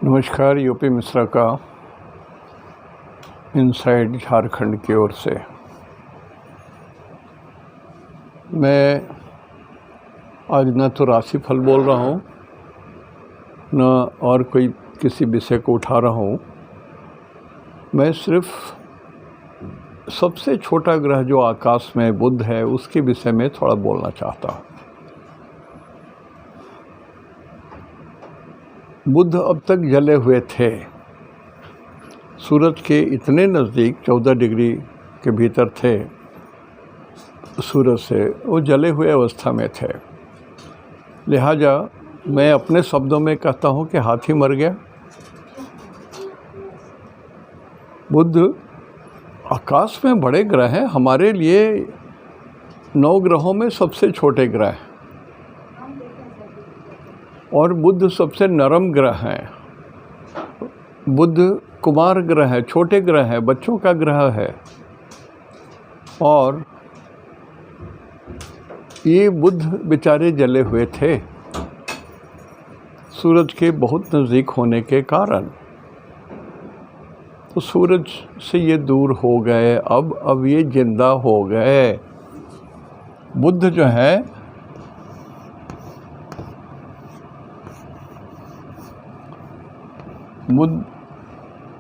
नमस्कार। यूपी मिश्रा का इनसाइड झारखंड की ओर से मैं आज न तो राशिफल बोल रहा हूँ न और कोई किसी विषय को उठा रहा हूँ। मैं सिर्फ सबसे छोटा ग्रह जो आकाश में बुध है उसके विषय में थोड़ा बोलना चाहता हूँ। बुध अब तक जले हुए थे, सूरज के इतने नज़दीक 14 डिग्री के भीतर थे सूरज से, वो जले हुए अवस्था में थे। लिहाजा मैं अपने शब्दों में कहता हूँ कि हाथी मर गया। बुध आकाश में बड़े ग्रह हैं, हमारे लिए 9 ग्रहों में सबसे छोटे ग्रह हैं और बुध सबसे नरम ग्रह है। बुध कुमार ग्रह है, छोटे ग्रह है, बच्चों का ग्रह है। और ये बुध बेचारे जले हुए थे सूरज के बहुत नज़दीक होने के कारण, तो सूरज से ये दूर हो गए। अब ये जिंदा हो गए। बुध जो है बुध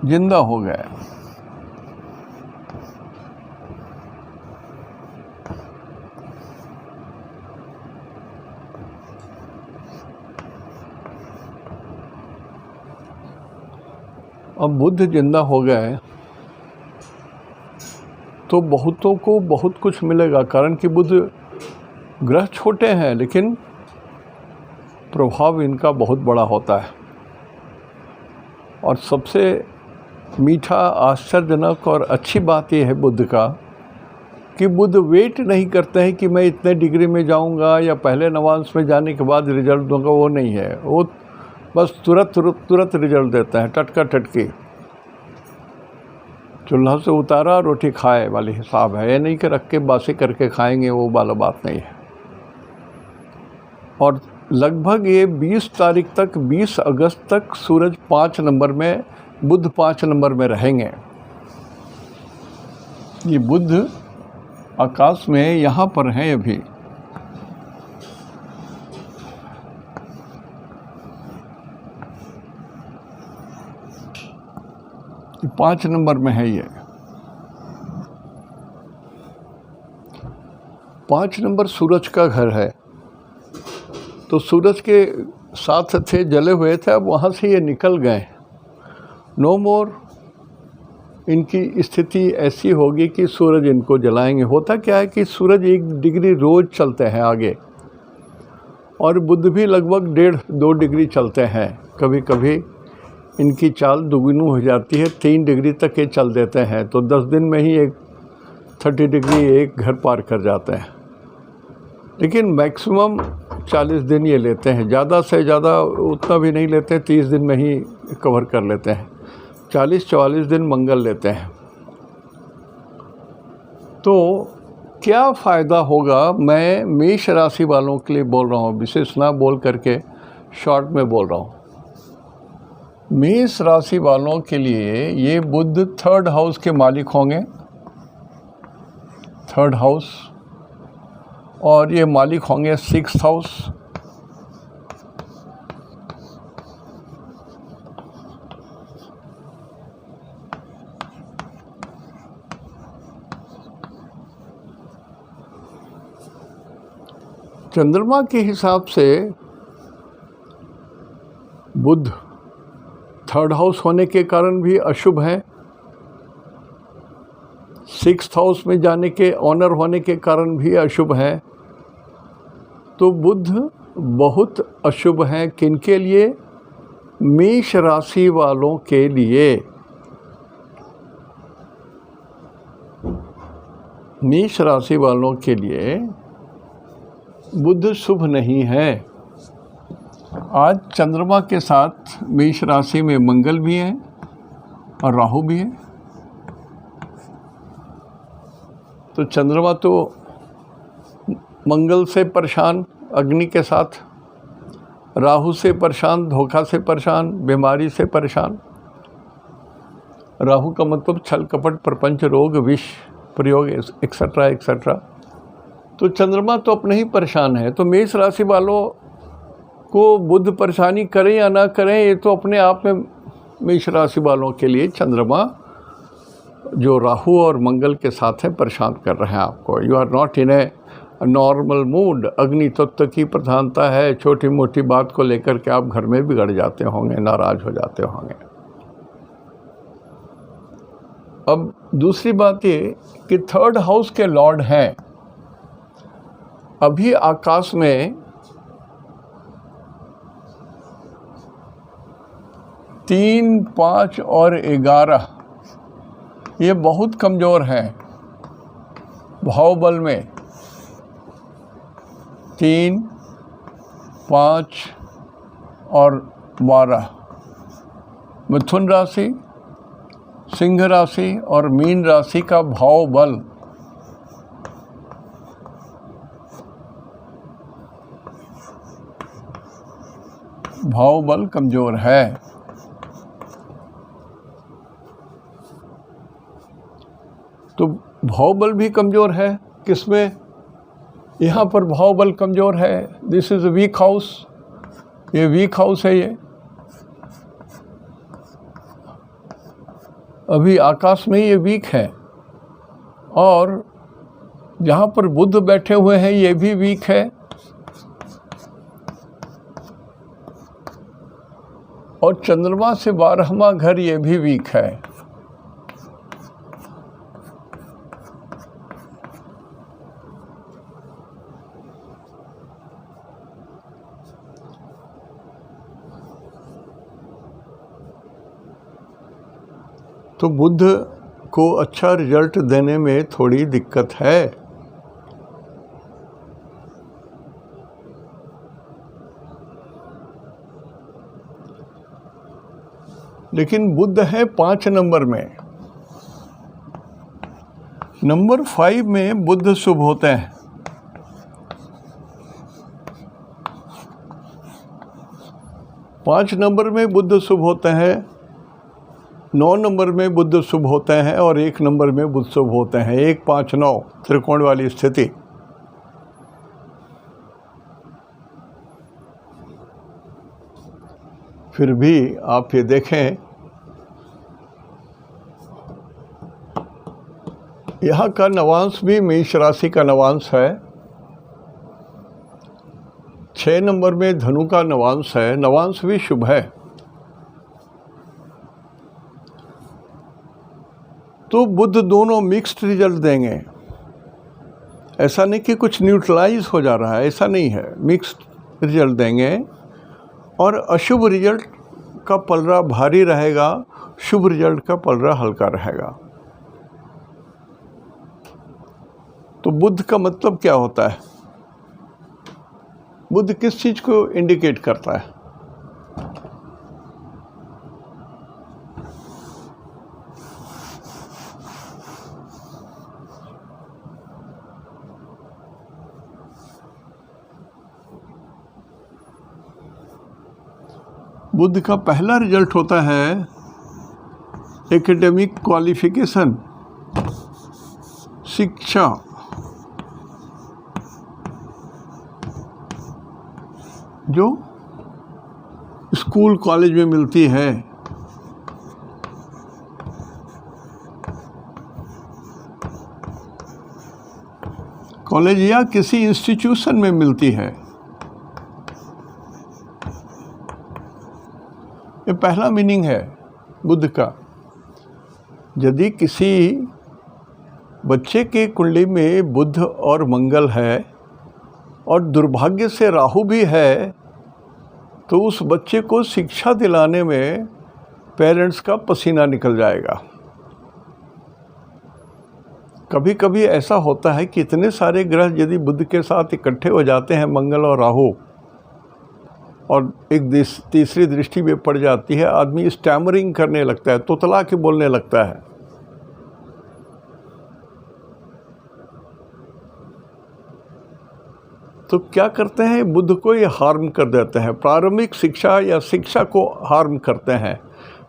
जिंदा हो गए। अब बुध जिंदा हो गए तो बहुतों को बहुत कुछ मिलेगा, कारण कि बुध ग्रह छोटे हैं लेकिन प्रभाव इनका बहुत बड़ा होता है। और सबसे मीठा, आश्चर्यजनक और अच्छी बात यह है बुध का कि बुध वेट नहीं करते हैं कि मैं इतने डिग्री में जाऊंगा या पहले नवांश में जाने के बाद रिजल्ट दूंगा। वो नहीं है, वो बस तुरंत रिजल्ट देता है, टटका टटकी। चूल्हा से उतारा रोटी खाए वाली हिसाब है। ये नहीं कि रख के बासी करके खाएंगे, वो वाला बात नहीं है। और लगभग ये 20 तारीख तक, 20 अगस्त तक सूरज 5 नंबर में, बुध 5 नंबर में रहेंगे। ये बुध आकाश में यहाँ पर हैं अभी। ये 5 नंबर में है। ये 5 नंबर सूरज का घर है, तो सूरज के साथ थे, जले हुए थे। अब वहाँ से ये निकल गए। नो मोर इनकी स्थिति ऐसी होगी कि सूरज इनको जलाएंगे। होता क्या है कि सूरज 1 डिग्री रोज़ चलते हैं आगे, और बुध भी लगभग 1.5-2 डिग्री चलते हैं। कभी कभी इनकी चाल दुगुनी हो जाती है, 3 डिग्री तक ये चल देते हैं। तो 10 दिन में ही 30 डिग्री एक घर पार कर जाते हैं। लेकिन मैक्सिमम 40 दिन ये लेते हैं, ज़्यादा से ज़्यादा उतना भी नहीं लेते, 30 दिन में ही कवर कर लेते हैं। 40-44 दिन मंगल लेते हैं। तो क्या फ़ायदा होगा, मैं मेष राशि वालों के लिए बोल रहा हूँ, विशेष ना बोल करके शॉर्ट में बोल रहा हूँ। मेष राशि वालों के लिए ये बुध 3rd हाउस के मालिक होंगे, 3rd हाउस, और ये मालिक होंगे 6th हाउस। चंद्रमा के हिसाब से बुध 3rd हाउस होने के कारण भी अशुभ है, 6th हाउस में जाने के, ऑनर होने के कारण भी अशुभ है। तो बुध बहुत अशुभ है। किनके लिए? मेष राशि वालों के लिए। मेष राशि वालों के लिए बुध शुभ नहीं है। आज चंद्रमा के साथ मेष राशि में मंगल भी है और राहु भी है। तो चंद्रमा तो मंगल से परेशान, अग्नि के साथ, राहु से परेशान, धोखा से परेशान, बीमारी से परेशान। राहु का मतलब छल कपट, प्रपंच, रोग, विष प्रयोग, एक्सेट्रा एक्सेट्रा। तो चंद्रमा तो अपने ही परेशान है। तो मेष राशि वालों को बुध परेशानी करें या ना करें, ये तो अपने आप में मेष राशि वालों के लिए चंद्रमा जो राहु और मंगल के साथ है परेशान कर रहे हैं आपको। You are not in a normal mood. अग्नि तत्व की प्रधानता है। छोटी मोटी बात को लेकर के आप घर में बिगड़ जाते होंगे, नाराज हो जाते होंगे। अब दूसरी बात ये कि थर्ड हाउस के लॉर्ड हैं अभी आकाश में 3, 5 और 11, ये बहुत कमज़ोर हैं भावबल में। 3, 5 और 12 मिथुन राशि, सिंह राशि और मीन राशि का भाव बल कमजोर है। तो भाव बल भी कमजोर है। किसमें? यहाँ पर भाव बल कमजोर है। This is weak house. ये वीक हाउस है। ये अभी आकाश में ये वीक है। और जहाँ पर बुध बैठे हुए हैं ये भी वीक है। और चंद्रमा से 12वां घर ये भी वीक है। तो बुध को अच्छा रिजल्ट देने में थोड़ी दिक्कत है। लेकिन बुध है 5 नंबर में। नंबर 5 में बुध शुभ होते हैं। पाँच नंबर में बुध शुभ होते हैं, 9 नंबर में बुध शुभ होते हैं और 1 नंबर में बुध शुभ होते हैं। 1, 5, 9 त्रिकोण वाली स्थिति। फिर भी आप ये देखें, यहाँ का नवांश भी मेष राशि का नवांश है। 6 नंबर में धनु का नवांश है। नवांश भी शुभ है। तो बुध दोनों मिक्स्ड रिजल्ट देंगे। ऐसा नहीं कि कुछ न्यूट्रलाइज हो जा रहा है, ऐसा नहीं है। मिक्स्ड रिजल्ट देंगे। और अशुभ रिजल्ट का पलड़ा भारी रहेगा, शुभ रिजल्ट का पलड़ा हल्का रहेगा। तो बुध का मतलब क्या होता है? बुध किस चीज को इंडिकेट करता है? बुध का पहला रिजल्ट होता है एकेडमिक क्वालिफिकेशन, शिक्षा। जो स्कूल कॉलेज में मिलती है। कॉलेज या किसी इंस्टीट्यूशन में मिलती है। ये पहला मीनिंग है बुध का। यदि किसी बच्चे के कुंडली में बुध और मंगल है और दुर्भाग्य से राहु भी है, तो उस बच्चे को शिक्षा दिलाने में पेरेंट्स का पसीना निकल जाएगा। कभी कभी ऐसा होता है कि इतने सारे ग्रह यदि बुध के साथ इकट्ठे हो जाते हैं, मंगल और राहु, और एक तीसरी दृष्टि में पड़ जाती है, आदमी स्टैमरिंग करने लगता है, तोतला के बोलने लगता है। तो क्या करते हैं, बुद्ध को ये हार्म कर देते हैं। प्रारंभिक शिक्षा या शिक्षा को हार्म करते हैं।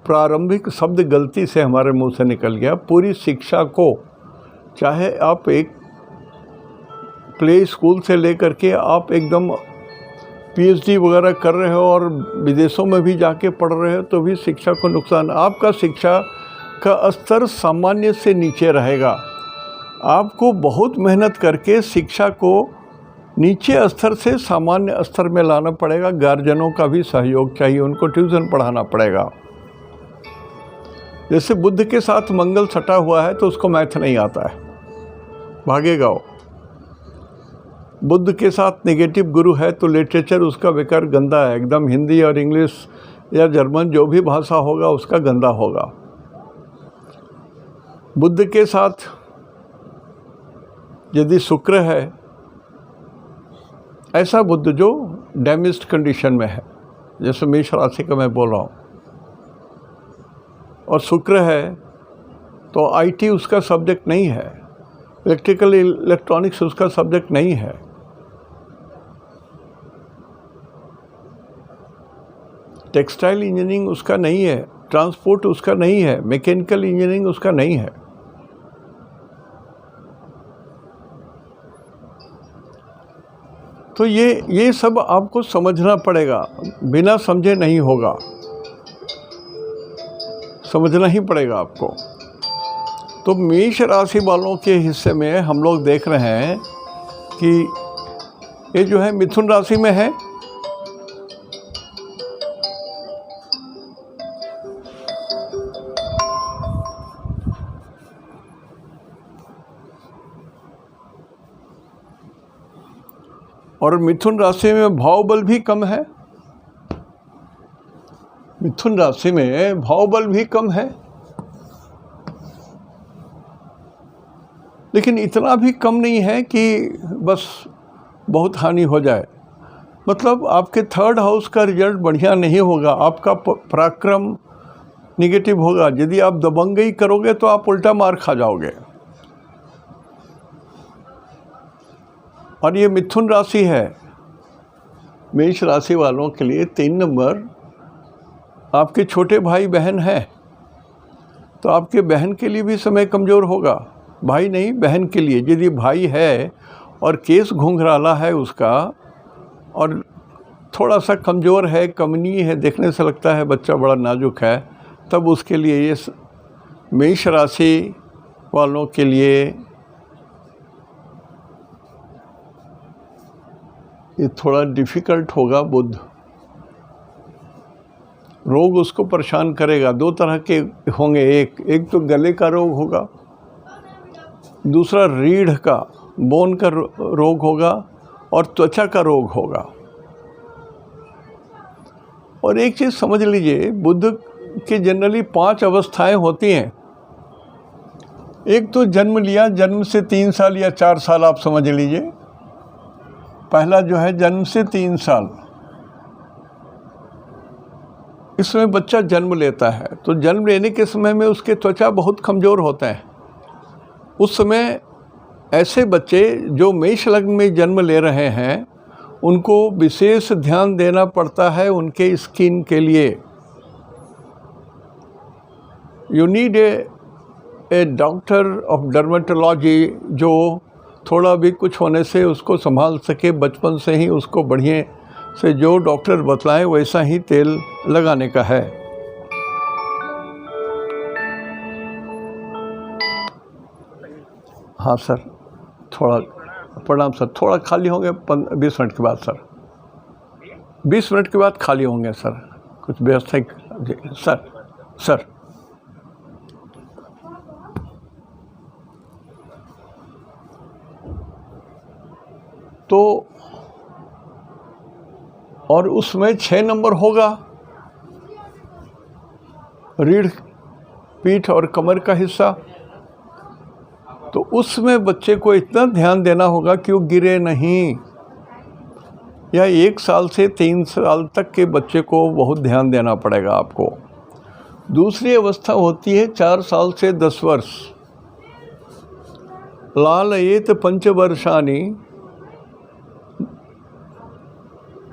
प्रारंभिक शब्द गलती से हमारे मुंह से निकल गया। पूरी शिक्षा को, चाहे आप एक प्ले स्कूल से लेकर के आप एकदम पीएचडी वगैरह कर रहे हो और विदेशों में भी जाके पढ़ रहे हो, तो भी शिक्षा को नुकसान। आपका शिक्षा का स्तर सामान्य से नीचे रहेगा। आपको बहुत मेहनत करके शिक्षा को नीचे स्तर से सामान्य स्तर में लाना पड़ेगा। गार्जियनों का भी सहयोग चाहिए, उनको ट्यूशन पढ़ाना पड़ेगा। जैसे बुद्ध के साथ मंगल सटा हुआ है तो उसको मैथ नहीं आता है, भागेगा वो। बुद्ध के साथ नेगेटिव गुरु है तो लिटरेचर उसका बेकार गंदा है एकदम। हिंदी और इंग्लिश या जर्मन जो भी भाषा होगा उसका गंदा होगा। बुद्ध के साथ यदि शुक्र है, ऐसा बुद्ध जो डैमेज्ड कंडीशन में है, जैसे मेष राशि का मैं बोल रहा हूँ, और शुक्र है तो आईटी उसका सब्जेक्ट नहीं है, इलेक्ट्रिकल इलेक्ट्रॉनिक्स उसका सब्जेक्ट नहीं है। टेक्सटाइल इंजीनियरिंग उसका नहीं है, ट्रांसपोर्ट उसका नहीं है, मैकेनिकल इंजीनियरिंग उसका नहीं है। तो ये सब आपको समझना पड़ेगा, बिना समझे नहीं होगा, समझना ही पड़ेगा आपको। तो मेष राशि वालों के हिस्से में हम लोग देख रहे हैं कि ये जो है मिथुन राशि में है, और मिथुन राशि में भाव बल भी कम है। मिथुन राशि में भाव बल भी कम है, लेकिन इतना भी कम नहीं है कि बस बहुत हानि हो जाए। मतलब आपके थर्ड हाउस का रिजल्ट बढ़िया नहीं होगा, आपका पराक्रम निगेटिव होगा। यदि आप दबंगई करोगे तो आप उल्टा मार खा जाओगे। और ये मिथुन राशि है, मेष राशि वालों के लिए 3 नंबर आपके छोटे भाई बहन हैं, तो आपके बहन के लिए भी समय कमज़ोर होगा। भाई नहीं, बहन के लिए। यदि भाई है और केस घुंघराला है उसका और थोड़ा सा कमज़ोर है, कमनी है, देखने से लगता है बच्चा बड़ा नाजुक है, तब उसके लिए ये मेष राशि वालों के लिए ये थोड़ा डिफ़िकल्ट होगा। बुध रोग उसको परेशान करेगा। 2 तरह के होंगे, एक तो गले का रोग होगा, दूसरा रीढ़ का, बोन का रोग होगा, और त्वचा का रोग होगा। और एक चीज़ समझ लीजिए, बुध की जनरली 5 अवस्थाएं होती हैं। एक तो जन्म लिया, जन्म से 3 साल या 4 साल आप समझ लीजिए। पहला जो है जन्म से 3 साल, इसमें बच्चा जन्म लेता है। तो जन्म लेने के समय में उसके त्वचा बहुत कमज़ोर होते हैं। उस समय ऐसे बच्चे जो मेष लग्न में जन्म ले रहे हैं, उनको विशेष ध्यान देना पड़ता है उनके स्किन के लिए। You need a doctor of dermatology जो थोड़ा भी कुछ होने से उसको संभाल सके, बचपन से ही उसको बढ़िया से जो डॉक्टर बतलाएं वैसा ही तेल लगाने का है। हाँ सर, थोड़ा प्रणाम सर, थोड़ा खाली होंगे 20 मिनट के बाद सर, 20 मिनट के बाद खाली होंगे सर, कुछ व्यवस्था सर। तो और उसमें 6 नंबर होगा रीढ़, पीठ और कमर का हिस्सा। तो उसमें बच्चे को इतना ध्यान देना होगा कि वो गिरे नहीं। या 1 साल से 3 साल तक के बच्चे को बहुत ध्यान देना पड़ेगा आपको। दूसरी अवस्था होती है 4 साल से 10 वर्ष। लालयेत पंचवर्षानि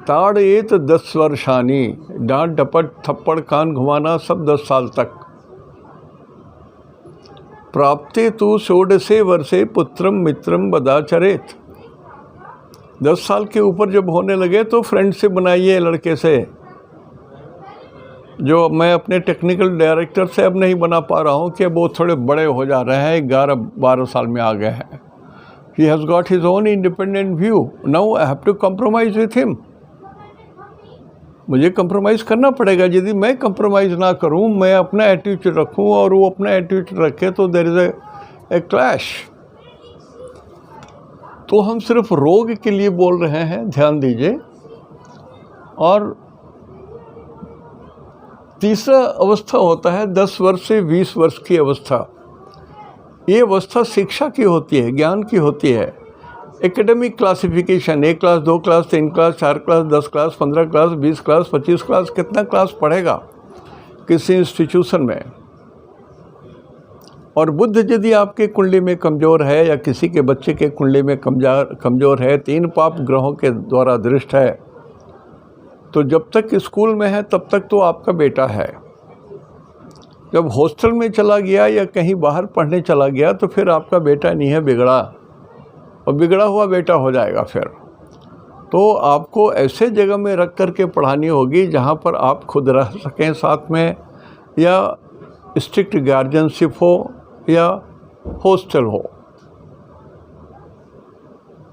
ताड़ एत 10 वर्षानी, डांट डपट थप्पड़ कान घुमाना सब 10 साल तक। प्राप्ते तु षोडशे वर्षे पुत्रम मित्रम बदाचरेत। 10 साल के ऊपर जब होने लगे तो फ्रेंडशिप बनाइए लड़के से, जो मैं अपने टेक्निकल डायरेक्टर से अब नहीं बना पा रहा हूँ कि वो थोड़े बड़े हो जा रहे हैं, 11-12 साल में आ गए हैं। He has got his own independent view. Now I have to compromise with him. मुझे कंप्रोमाइज़ करना पड़ेगा। यदि मैं कंप्रोमाइज़ ना करूं, मैं अपना एटीट्यूड रखूं और वो अपना एटीट्यूड रखे तो देयर इज़ ए क्लैश। तो हम सिर्फ रोग के लिए बोल रहे हैं, ध्यान दीजिए। और तीसरा अवस्था होता है 10 वर्ष से 20 वर्ष की अवस्था। ये अवस्था शिक्षा की होती है, ज्ञान की होती है। Academic classification, 1 class, 2 class, 3 class, 4 class, 10 class, 15 class, 20 class, 25 class, कितना क्लास पढ़ेगा किसी इंस्टीट्यूशन में। और बुद्ध यदि आपके कुंडली में कमज़ोर है या किसी के बच्चे के कुंडली में कमज़ोर है, 3 पाप ग्रहों के द्वारा दृष्ट है, तो जब तक स्कूल में है तब तक तो आपका बेटा है। जब हॉस्टल में चला गया या कहीं बाहर पढ़ने चला गया तो फिर आपका बेटा नहीं है, बिगड़ा, और बिगड़ा हुआ बेटा हो जाएगा फिर। तो आपको ऐसे जगह में रख कर के पढ़ानी होगी जहाँ पर आप खुद रह सकें साथ में, या स्ट्रिक्ट गार्जियनशिप हो या हॉस्टल हो।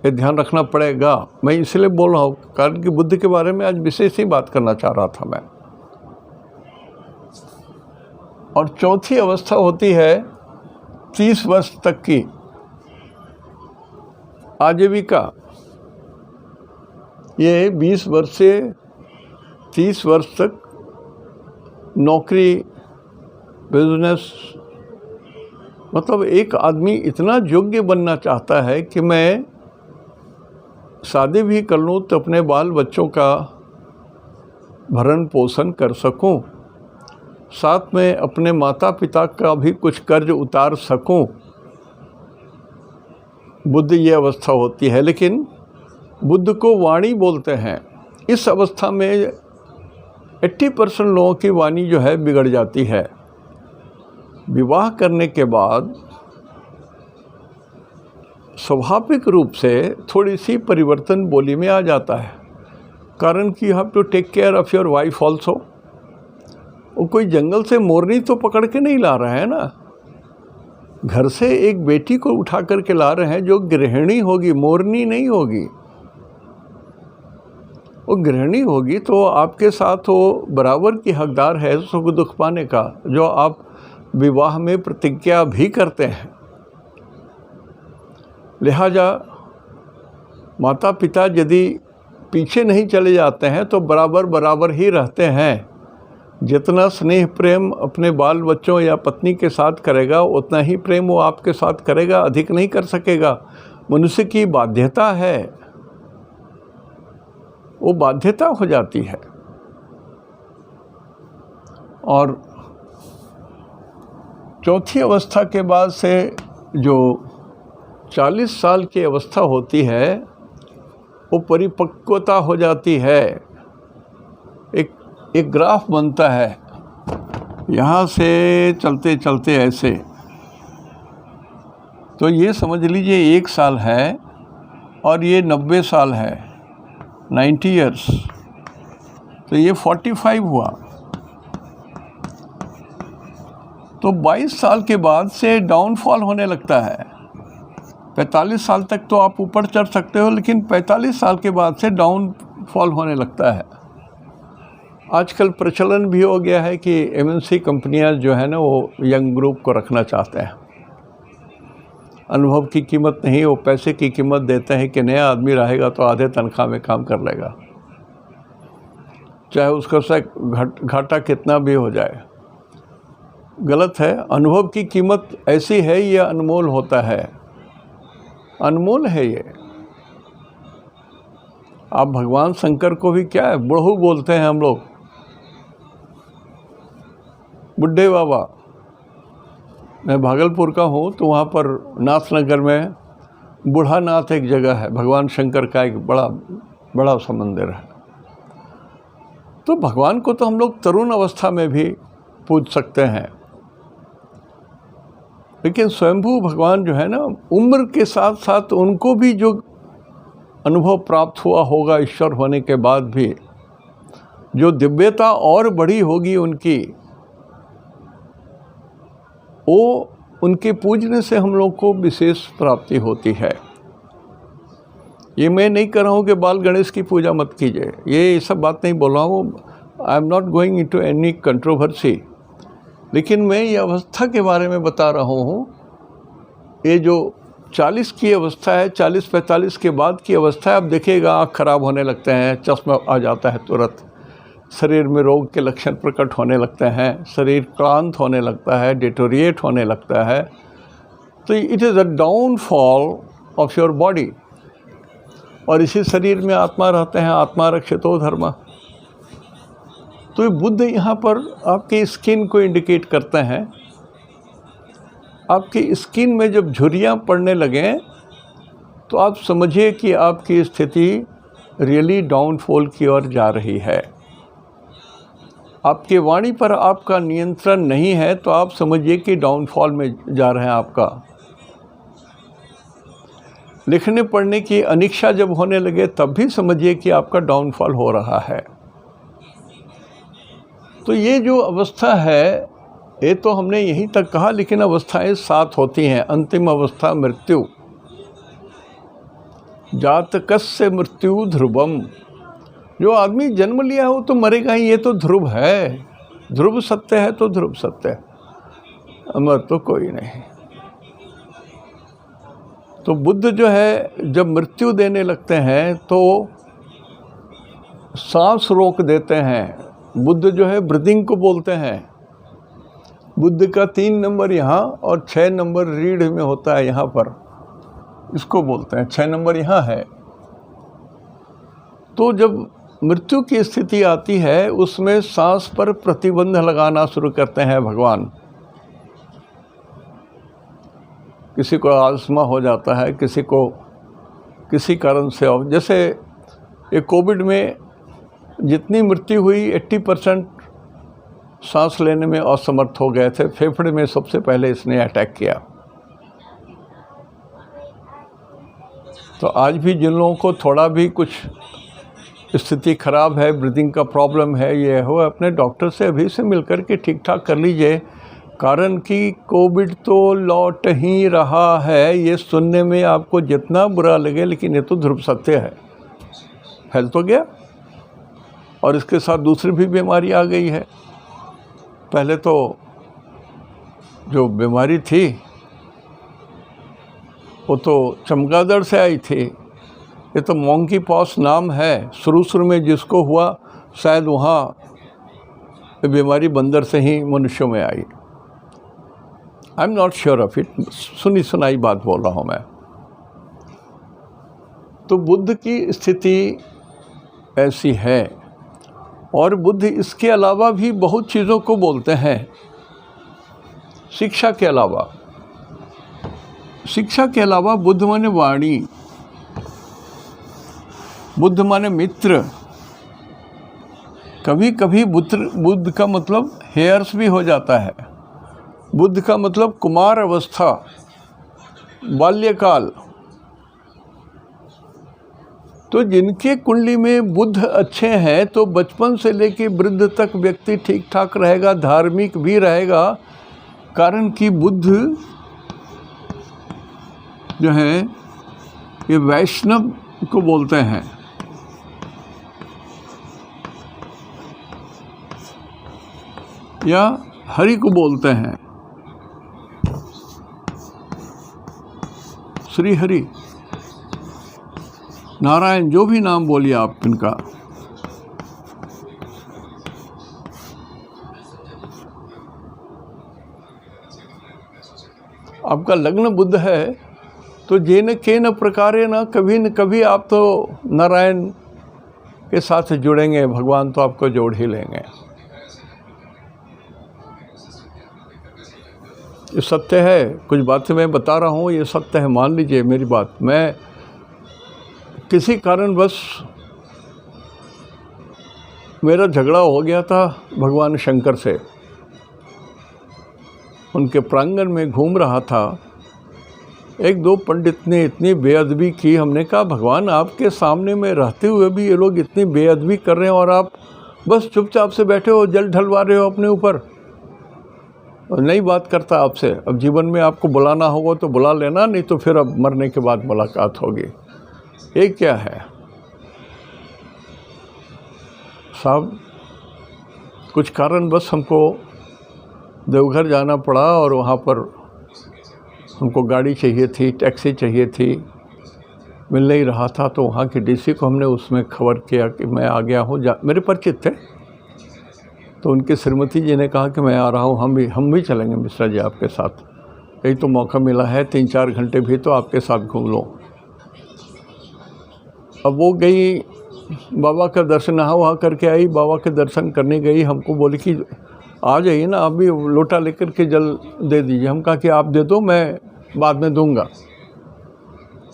ये ध्यान रखना पड़ेगा। मैं इसलिए बोल रहा हूँ कारण कि बुद्ध के बारे में आज विशेष ही बात करना चाह रहा था मैं। और चौथी अवस्था होती है 30 वर्ष तक की आजीविका। ये 20 वर्ष से 30 वर्ष तक नौकरी, बिजनेस, मतलब एक आदमी इतना योग्य बनना चाहता है कि मैं शादी भी कर लूँ तो अपने बाल बच्चों का भरण पोषण कर सकूं, साथ में अपने माता पिता का भी कुछ कर्ज उतार सकूं। बुद्ध ये अवस्था होती है, लेकिन बुद्ध को वाणी बोलते हैं। इस अवस्था में 80% लोगों की वाणी जो है बिगड़ जाती है। विवाह करने के बाद स्वाभाविक रूप से थोड़ी सी परिवर्तन बोली में आ जाता है, कारण कि you have to take care of your wife also. वो कोई जंगल से मोरनी तो पकड़ के नहीं ला रहे हैं ना, घर से एक बेटी को उठा कर के ला रहे हैं जो गृहिणी होगी, मोरनी नहीं होगी। वो गृहिणी होगी तो आपके साथ वो बराबर की हकदार है सुख दुख पाने का, जो आप विवाह में प्रतिज्ञा भी करते हैं। लिहाजा माता पिता यदि पीछे नहीं चले जाते हैं तो बराबर बराबर ही रहते हैं। जितना स्नेह प्रेम अपने बाल बच्चों या पत्नी के साथ करेगा उतना ही प्रेम वो आपके साथ करेगा, अधिक नहीं कर सकेगा। मनुष्य की बाध्यता है, वो बाध्यता हो जाती है। और चौथी अवस्था के बाद से जो 40 साल की अवस्था होती है वो परिपक्वता हो जाती है। एक ग्राफ बनता है, यहाँ से चलते चलते ऐसे, तो ये समझ लीजिए 1 साल है और ये 90 साल है, 90 ईयर्स, तो ये 45 हुआ। तो 22 साल के बाद से डाउनफॉल होने लगता है। 45 साल तक तो आप ऊपर चढ़ सकते हो, लेकिन 45 साल के बाद से डाउनफॉल होने लगता है। आजकल प्रचलन भी हो गया है कि MNC कंपनियां जो है ना वो यंग ग्रुप को रखना चाहते हैं। अनुभव की कीमत नहीं, वो पैसे की कीमत देते हैं कि नया आदमी रहेगा तो आधे तनख्वाह में काम कर लेगा, चाहे उसका घाटा कितना भी हो जाए। गलत है। अनुभव की कीमत ऐसी है, ये अनमोल होता है, अनमोल है ये। आप भगवान शंकर को भी क्या है बुढ़ऊ बोलते हैं हम लोग, बुड्ढे बाबा। मैं भागलपुर का हूँ तो वहाँ पर नाथनगर में बूढ़ा नाथ एक जगह है, भगवान शंकर का एक बड़ा सा मंदिर है। तो भगवान को तो हम लोग तरुण अवस्था में भी पूज सकते हैं, लेकिन स्वयंभू भगवान जो है ना, उम्र के साथ साथ उनको भी जो अनुभव प्राप्त हुआ होगा ईश्वर होने के बाद भी, जो दिव्यता और बड़ी होगी उनकी, वो उनके पूजने से हम लोग को विशेष प्राप्ति होती है। ये मैं नहीं कर रहा हूँ कि बाल गणेश की पूजा मत कीजिए, ये सब बात नहीं बोल रहा हूँ। आई am not going into any controversy, लेकिन मैं ये अवस्था के बारे में बता रहा हूँ। ये जो 40 की अवस्था है, 40-45 के बाद की अवस्था है, आप देखिएगा आँख खराब होने लगते हैं, चश्मा आ जाता है तुरंत, शरीर में रोग के लक्षण प्रकट होने लगते हैं, शरीर क्लांत होने लगता है, डिटोरिएट होने लगता है। तो it is a downfall of your body. और इसी शरीर में आत्मा रहते हैं, आत्मा रक्षितो धर्म। तो ये बुद्ध यहाँ पर आपकी स्किन को इंडिकेट करते हैं। आपकी स्किन में जब झुर्रियाँ पड़ने लगें तो आप समझिए कि आपकी स्थिति रियली डाउनफॉल की ओर जा रही है। आपके वाणी पर आपका नियंत्रण नहीं है तो आप समझिए कि डाउनफॉल में जा रहे हैं आपका। लिखने पढ़ने की अनिच्छा जब होने लगे तब भी समझिए कि आपका डाउनफॉल हो रहा है। तो ये जो अवस्था है, ये तो हमने यहीं तक कहा, लेकिन अवस्थाएं 7 होती हैं। अंतिम अवस्था मृत्यु, जातकस्य मृत्यु ध्रुवम। जो आदमी जन्म लिया हो तो मरेगा ही, ये तो ध्रुव है। ध्रुव सत्य है तो ध्रुव सत्य है, अमर तो कोई नहीं। तो बुद्ध जो है जब मृत्यु देने लगते हैं तो सांस रोक देते हैं। बुद्ध जो है ब्रीदिंग को बोलते हैं। बुद्ध का 3 नंबर यहाँ और 6 नंबर रीढ़ में होता है, यहाँ पर इसको बोलते हैं। 6 नंबर यहाँ है। तो जब मृत्यु की स्थिति आती है उसमें सांस पर प्रतिबंध लगाना शुरू करते हैं भगवान। किसी को अस्थमा हो जाता है, किसी को किसी कारण से, जैसे ये कोविड में जितनी मृत्यु हुई 80% सांस लेने में असमर्थ हो गए थे। फेफड़े में सबसे पहले इसने अटैक किया। तो आज भी जिन लोगों को थोड़ा भी कुछ स्थिति खराब है, ब्रीदिंग का प्रॉब्लम है, ये हो, अपने डॉक्टर से अभी से मिलकर के ठीक ठाक कर लीजिए। कारण कि कोविड तो लौट ही रहा है। ये सुनने में आपको जितना बुरा लगे, लेकिन ये तो ध्रुव सत्य है। फैल तो गया और इसके साथ दूसरी भी बीमारी आ गई है। पहले तो जो बीमारी थी वो तो चमगादड़ से आई थी। ये तो मंकी पॉक्स नाम है। शुरू में जिसको हुआ शायद वहाँ ये बीमारी बंदर से ही मनुष्यों में आई। I am not sure of it, सुनी सुनाई बात बोल रहा हूँ मैं। तो बुद्ध की स्थिति ऐसी है। और बुद्ध इसके अलावा भी बहुत चीज़ों को बोलते हैं। शिक्षा के अलावा बुद्ध माने वाणी, बुद्ध माने मित्र। कभी कभी बुद्ध का मतलब हेयर्स भी हो जाता है। बुद्ध का मतलब कुमार अवस्था, बाल्यकाल। तो जिनके कुंडली में बुद्ध अच्छे हैं तो बचपन से लेकर वृद्ध तक व्यक्ति ठीक ठाक रहेगा, धार्मिक भी रहेगा। कारण कि बुद्ध जो है ये वैष्णव को बोलते हैं। या हरि को बोलते हैं, श्री हरि, नारायण, जो भी नाम बोलिए आप इनका। आपका लग्न बुद्ध है तो जेन के न प्रकारे न कभी आप तो नारायण के साथ जुड़ेंगे, भगवान तो आपको जोड़ ही लेंगे। ये सत्य है। कुछ बातें मैं बता रहा हूँ, ये सत्य है, मान लीजिए मेरी बात। मैं किसी कारणवश मेरा झगड़ा हो गया था भगवान शंकर से। उनके प्रांगण में घूम रहा था, एक दो पंडित ने इतनी बेअदबी की। हमने कहा भगवान आपके सामने में रहते हुए भी ये लोग इतनी बेअदबी कर रहे हैं और आप बस चुपचाप से बैठे हो, जल ढलवा रहे हो अपने ऊपर, और नहीं बात करता आपसे। अब जीवन में आपको बुलाना होगा तो बुला लेना, नहीं तो फिर अब मरने के बाद मुलाकात होगी। ये क्या है साहब? कुछ कारण बस हमको देवघर जाना पड़ा और वहाँ पर हमको गाड़ी चाहिए थी, टैक्सी चाहिए थी, मिल नहीं रहा था। तो वहाँ के डीसी को हमने उसमें खबर किया कि मैं आ गया हूँ, मेरे परिचित थे। तो उनकी श्रीमती जी ने कहा कि मैं आ रहा हूँ, हम भी चलेंगे मिश्रा जी आपके साथ। यही तो मौका मिला है, 3-4 घंटे भी तो आपके साथ घूम लो। अब वो गई, बाबा का दर्शन नहा वहा करके आई, बाबा के दर्शन करने गई। हमको बोली कि आ जाइए ना, आप भी लोटा लेकर के जल दे दीजिए। हम कहा कि आप दे दो, मैं बाद में दूंगा।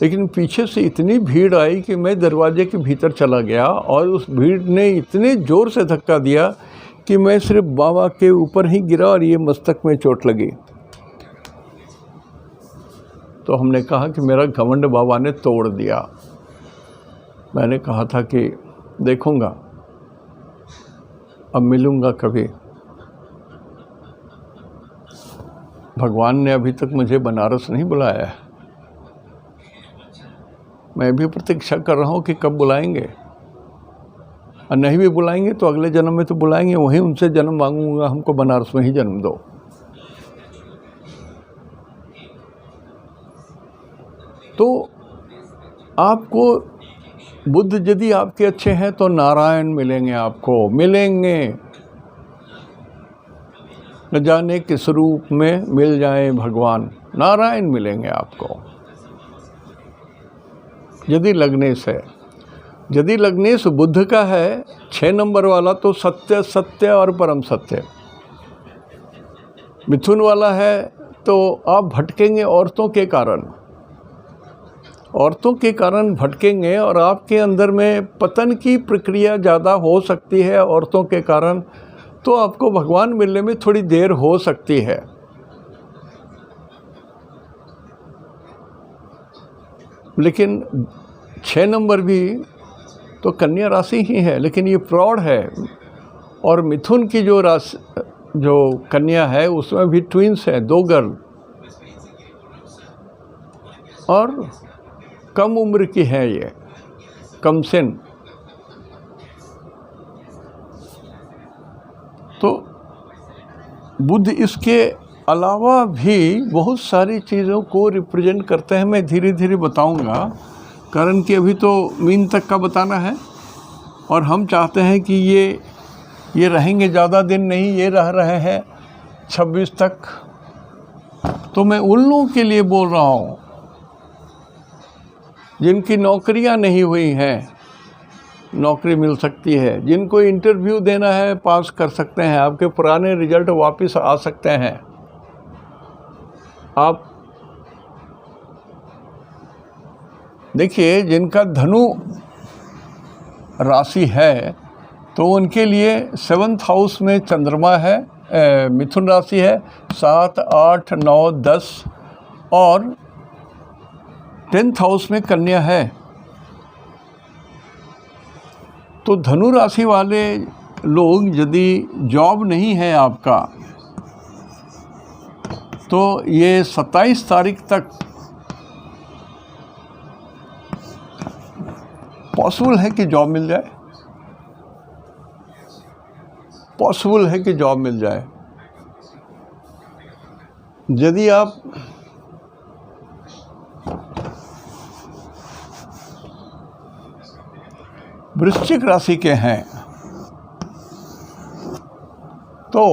लेकिन पीछे से इतनी भीड़ आई कि मैं दरवाजे के भीतर चला गया और उस भीड़ ने इतने ज़ोर से धक्का दिया कि मैं सिर्फ बाबा के ऊपर ही गिरा और ये मस्तक में चोट लगी। तो हमने कहा कि मेरा घमंड बाबा ने तोड़ दिया। मैंने कहा था कि देखूंगा, अब मिलूंगा कभी। भगवान ने अभी तक मुझे बनारस नहीं बुलाया है। मैं भी प्रतीक्षा कर रहा हूँ कि कब बुलाएंगे, और नहीं भी बुलाएंगे तो अगले जन्म में तो बुलाएंगे। वहीं उनसे जन्म मांगूंगा, हमको बनारस में ही जन्म दो। तो आपको बुद्ध यदि आपके अच्छे हैं तो नारायण मिलेंगे, आपको मिलेंगे। न जाने किस रूप में मिल जाए भगवान, नारायण मिलेंगे आपको यदि लग्नेश बुद्ध का है 6 नंबर वाला तो सत्य सत्य और परम सत्य। मिथुन वाला है तो आप भटकेंगे औरतों के कारण भटकेंगे, और आपके अंदर में पतन की प्रक्रिया ज़्यादा हो सकती है औरतों के कारण। तो आपको भगवान मिलने में थोड़ी देर हो सकती है। लेकिन 6 नंबर भी तो कन्या राशि ही है, लेकिन ये प्रौढ़ है। और मिथुन की जो राशि, जो कन्या है, उसमें भी ट्विंस है, 2 गर्ल, और कम उम्र की है, ये कम सिन। तो बुद्ध इसके अलावा भी बहुत सारी चीज़ों को रिप्रेजेंट करते हैं। मैं धीरे धीरे बताऊंगा, कारण कि अभी तो मीन तक का बताना है और हम चाहते हैं कि ये रहेंगे ज़्यादा दिन नहीं, ये रह रहे हैं 26 तक। तो मैं उन लोगों के लिए बोल रहा हूँ जिनकी नौकरियां नहीं हुई हैं, नौकरी मिल सकती है। जिनको इंटरव्यू देना है, पास कर सकते हैं, आपके पुराने रिजल्ट वापस आ सकते हैं। आप देखिए, जिनका धनु राशि है तो उनके लिए 7th हाउस में चंद्रमा है, मिथुन राशि है, 7, 8, 9, 10, और 10th हाउस में कन्या है। तो धनु राशि वाले लोग, यदि जॉब नहीं है आपका, तो ये 27 तारीख तक पॉसिबल है कि जॉब मिल जाए, पॉसिबल है कि जॉब मिल जाए। यदि आप वृश्चिक राशि के हैं तो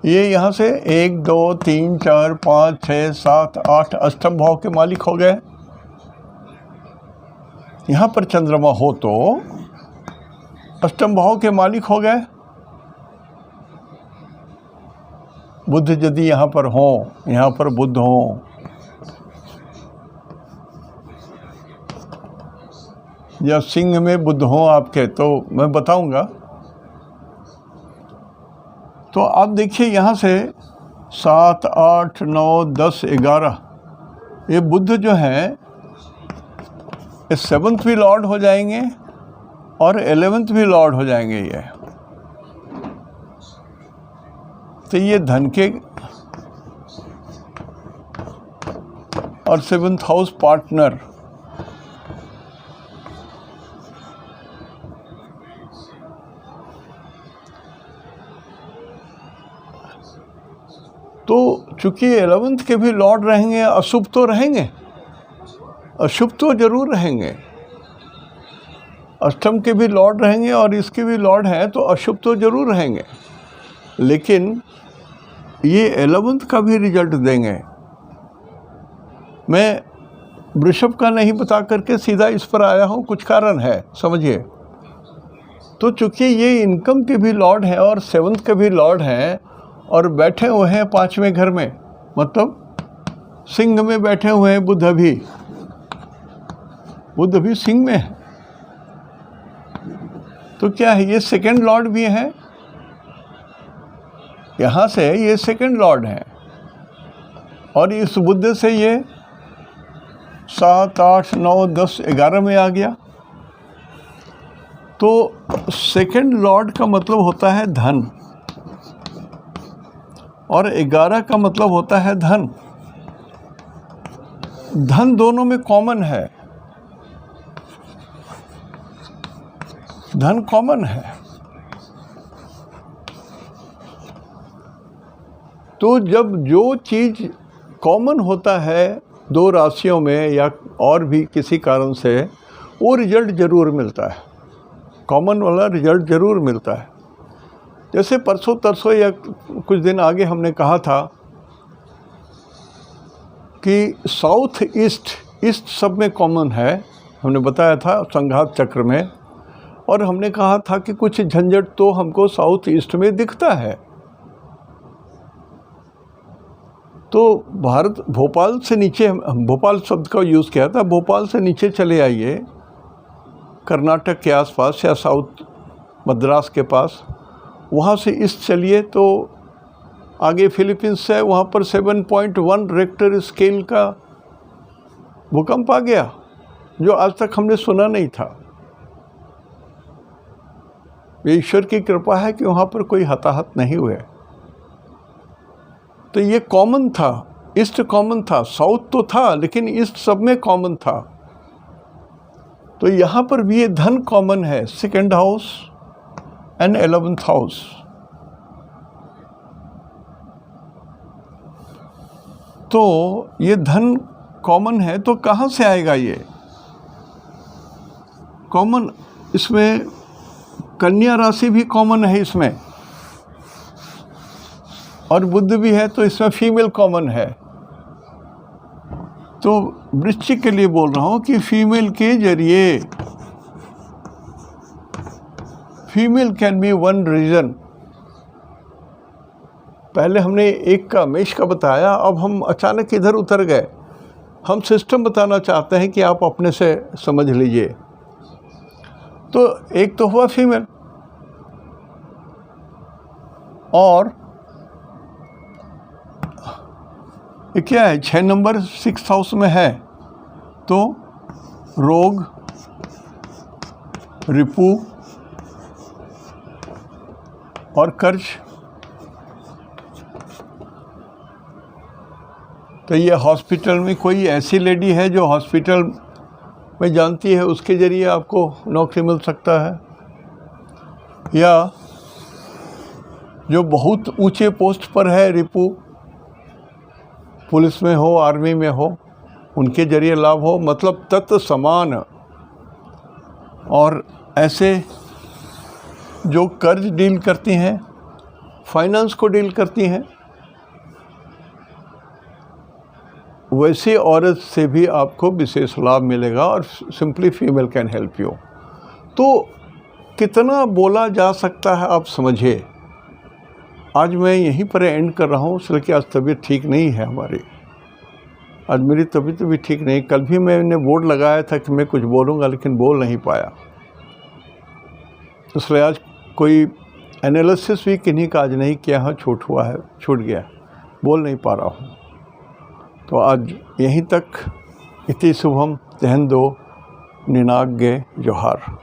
ये यहाँ से 1, 2, 3, 4, 5, 6, 7, 8 अष्टम भाव के मालिक हो गए। यहाँ पर चंद्रमा हो तो अष्टम भाव के मालिक हो गए। बुध यदि यहाँ पर हो, यहाँ पर बुध हो, या सिंह में बुध हो आपके, तो मैं बताऊंगा। तो आप देखिए यहाँ से 7, 8, 9, 10, 11 ये बुध जो है ये 7th भी लॉर्ड हो जाएंगे और 11th भी लॉर्ड हो जाएंगे ये। तो ये धन के और 7th हाउस पार्टनर। तो चूंकि 11th के भी लॉर्ड रहेंगे, अशुभ तो रहेंगे, अशुभ तो जरूर रहेंगे। अष्टम के भी लॉर्ड रहेंगे और इसके भी लॉर्ड हैं, तो अशुभ तो जरूर रहेंगे, लेकिन ये 11th का भी रिजल्ट देंगे। मैं वृषभ का नहीं बता करके सीधा इस पर आया हूँ, कुछ कारण है, समझिए। तो चूंकि ये इनकम के भी लॉर्ड हैं और 7th के भी लॉर्ड हैं और बैठे हुए हैं 5वें घर में, मतलब सिंह में बैठे हुए हैं बुध अभी सिंह में है, तो क्या है, ये सेकंड लॉर्ड भी हैं, यहाँ से ये सेकंड लॉर्ड हैं और इस बुध से ये 7, 8, 9, 10, 11 में आ गया। तो सेकंड लॉर्ड का मतलब होता है धन और 11 का मतलब होता है धन। धन दोनों में कॉमन है, धन कॉमन है। तो जब जो चीज कॉमन होता है दो राशियों में या और भी किसी कारण से, वो रिजल्ट जरूर मिलता है, कॉमन वाला रिजल्ट जरूर मिलता है। जैसे परसों तरसों या कुछ दिन आगे हमने कहा था कि साउथ ईस्ट सब में कॉमन है, हमने बताया था संघात चक्र में, और हमने कहा था कि कुछ झंझट तो हमको साउथ ईस्ट में दिखता है। तो भारत भोपाल से नीचे, भोपाल शब्द का यूज़ किया था, भोपाल से नीचे चले आइए कर्नाटक के आसपास या साउथ मद्रास के पास, वहाँ से ईस्ट चलिए तो आगे फिलीपींस है, वहाँ पर 7.1 रेक्टर स्केल का भूकंप आ गया, जो आज तक हमने सुना नहीं था। ये ईश्वर की कृपा है कि वहाँ पर कोई हताहत नहीं हुए। तो ये कॉमन था, ईस्ट कॉमन था, साउथ तो था लेकिन ईस्ट सब में कॉमन था। तो यहाँ पर भी ये धन कॉमन है, second house and 11th house. तो ये धन कॉमन है, तो कहाँ से आएगा ये कॉमन? इसमें कन्या राशि भी कॉमन है इसमें, और बुध भी है, तो इसमें फीमेल कॉमन है। तो वृश्चिक के लिए बोल रहा हूँ कि फीमेल के जरिए, female can be one reason. पहले हमने एक का मेष का बताया, अब हम अचानक इधर उतर गए। हम सिस्टम बताना चाहते हैं कि आप अपने से समझ लीजिए। तो एक तो हुआ फीमेल, और ये क्या है, 6 नंबर 6th हाउस में है, तो रोग, रिपू और कर्ज। तो ये हॉस्पिटल में कोई ऐसी लेडी है जो हॉस्पिटल में जानती है, उसके ज़रिए आपको नौकरी मिल सकता है, या जो बहुत ऊंचे पोस्ट पर है, रिपू, पुलिस में हो, आर्मी में हो, उनके ज़रिए लाभ हो, मतलब तत्व समान। और ऐसे जो कर्ज डील करती हैं, फाइनेंस को डील करती हैं, वैसे औरत से भी आपको विशेष लाभ मिलेगा, और simply female can help you. तो कितना बोला जा सकता है आप समझिए। आज मैं यहीं पर एंड कर रहा हूँ, इसलिए कि आज तबीयत ठीक नहीं है हमारी। आज मेरी तबीयत भी ठीक नहीं। कल भी मैंने बोर्ड लगाया था कि मैं कुछ बोलूँगा, लेकिन बोल नहीं पाया। इसलिए आज कोई एनालिसिस भी किन्हीं का आज नहीं किया है, छूट गया, बोल नहीं पा रहा हूँ। तो आज यहीं तक। इति शुभम तेहंदो निनाग्गे जोहार।